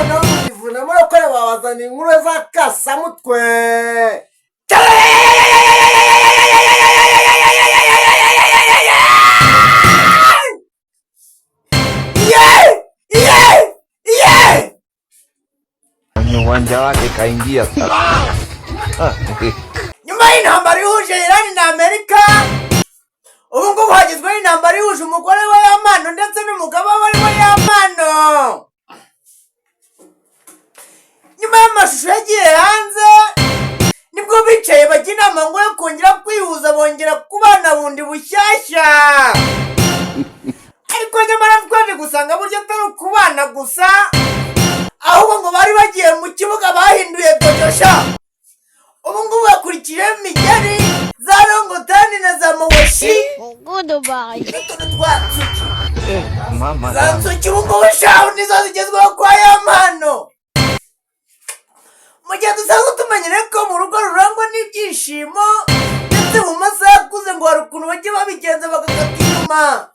no muvuna Murokore babazana inkuru z'akasamutwe. Uwanja wake kaingia sasa. Nyuma y'intambara ihuje Iran na Amerika, ubu ngubu hagizweho intambara ihuje umugore we Yampano ndetse n'umugabo we Yampano. Nyuma y'amashusho yagiye hanze, nibwo bicaye bajya inama ngo yo kongera kwihuza bongera kubana bundi bushyashya. Ariko nyamara twaje gusanga buryo atari ukubana gusa, ahubwo ngo bari bagiye mu kibuga bahinduye dodosha. Ubu ngubu bakurikije imigeri za Rongotani na za Moweshi. Goodbye. Mama. Za Nsuki ubu ngubu shahu nizo zigezweho kwa Yampano. Mu gihe dusanzwe tumenyere ko mu rugo rurangwa n'ibyishimo, ndetse mu masaha akuze ngo hari ukuntu bajya babigenza bagakata inyuma.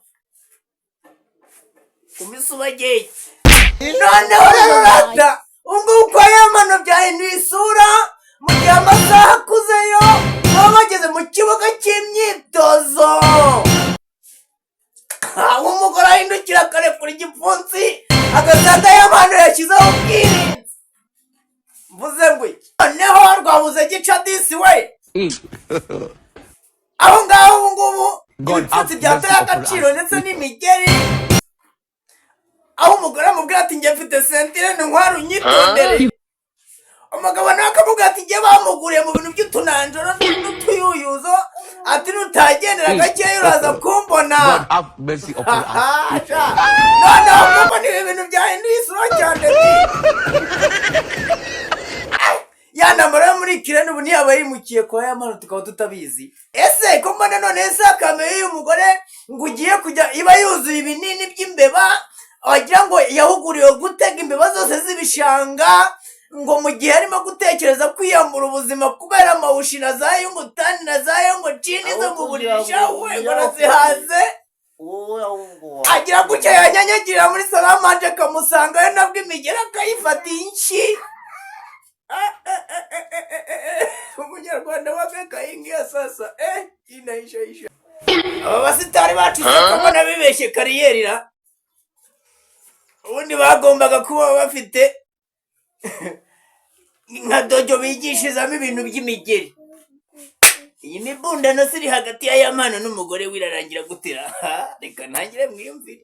Kumisubageye. Noneho rero rata, ubu ngubu kwa Yampano byahinduye isura. Mu gihe amasaha akuzeyo baba bageze mu kibuga cy'imyitozo, aho umugore ahindukira akarekura igipfunsi agasanga Yampano yashyizeho ubwirinzi. Mvuze ngo iki? Noneho rwabuze gica disi we. Aho ngaho ubu ngubu ibipfunsi byataye agaciro ndetse n'imigeri, aho umugore amubwira ati njye mfite sentire ntwara unyitondere. Umugabo nawe akavuga ati njye bamuguriye mu bintu by'utunanjoro n'utuyuyuzo, ati nutagendera gakeya uraza kumbona. Noneho kuko niba ibintu byahinduye isura cyane. Ya ntambara yo muri Ukraine ubu ntiyaba yimukiye kwa Yampano tukaba tutabizi. Ese ko mbona none kameye y'umugore ngo ugiye kujya iba yuzuye ibinini by'imbeba, wagira ngo yahuguriwe gutega imbeba zose z'ibishanga, ngo mu gihe arimo gutekereza kwiyambura ubuzima kubera amawushi na za Yungutani na za Yongochini zo mu burisha we barazihaze. Agira gutya yanyanyagirira muri Salamanje akamusanga yo nabwo imigera akayifata inshi. Umunyarwanda wagakaingia sasa inaisha. Aba basitari bacu bakabona bibeshye kariyeri ra. Ubundi bagombaga kuba bafite nka dojo bigishizamo ibintu by'imigeri. Iyi mibundano siri hagati ya Yampano n'umugore wirarangira gutira. Reka ntangire mwiyumvire.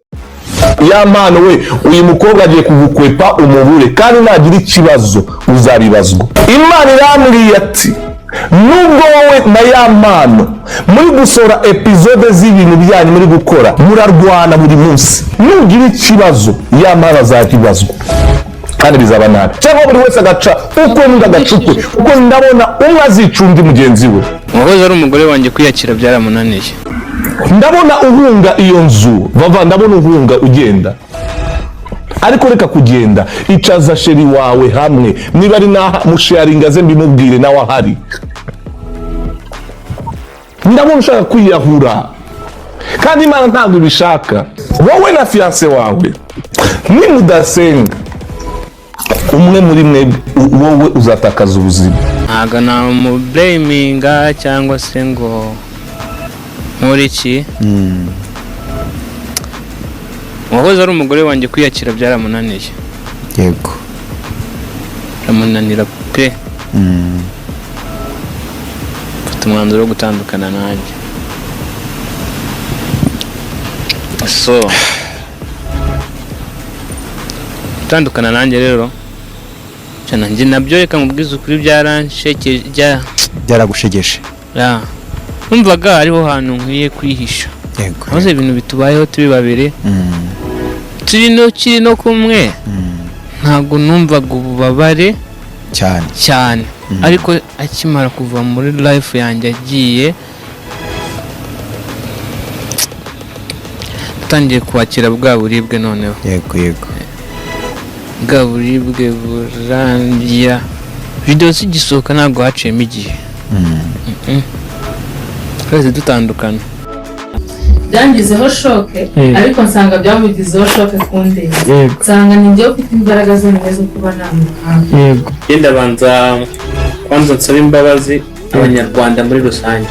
Yampano we, uyu mukobwa agiye kugukwepa umubure kandi nagira ikibazo uzabibazwa. Imana irambwiye ati nubwo wowe na Yampano muri gusora episode z'ibintu byanyu muri gukora murarwana buri munsi, nugira ikibazo Yampano azakibazwa kandi bizaba nabi, cyangwa buri wese agaca uko nda gacukwe kuko ndabona umwe azicunga mugenzi we. Wahoze ari umugore wanjye kwiyakira byaramunaniye. Ndabona uhunga iyo nzu bava, ndabona uhunga ugenda, ariko reka kugenda, icaza sheri wawe hamwe, niba ari na musharinga ze mbimubwire nawe ahari. Ndabona ushaka kwiyahura kandi Imana ntabwo ibishaka. Wowe na fiance wawe nimudasenga, umwe muri mwe wowe uzatakaza ubuzima. Ntago namublaminga cyangwa se ngo Muriki. Wahoze ari umugore wanjye kwiyakira byaramunaniye. Yego. Ramunanira pe. Mfite umwanzuro wo gutandukana nanjye. So gutandukana nanjye rero cyane njye nabyo reka mubwiza ukuri byaragushegeshe. Ya numvaga hariho hantu nkwiye kwihisha. Yego. Maze ibintu bitubayeho turi babiri, kiri no kumwe, ntago numvaga ububabare cyane. Ariko akimara kuva muri life yanjye agiye, tangiye kwakira bwa buribwe noneho. Yego. Bwa buribwe burangira, video zigisohoka ntago haciyemo igihe. Twese dutandukana. byangizeho shoke ariko nsanga byamugizeho shoke kundeba nsanga ni njyewe ufite imbaraga zonyine zo kuba namuhanga yego genda banza kwanza nsaba imbabazi abanyarwanda muri rusange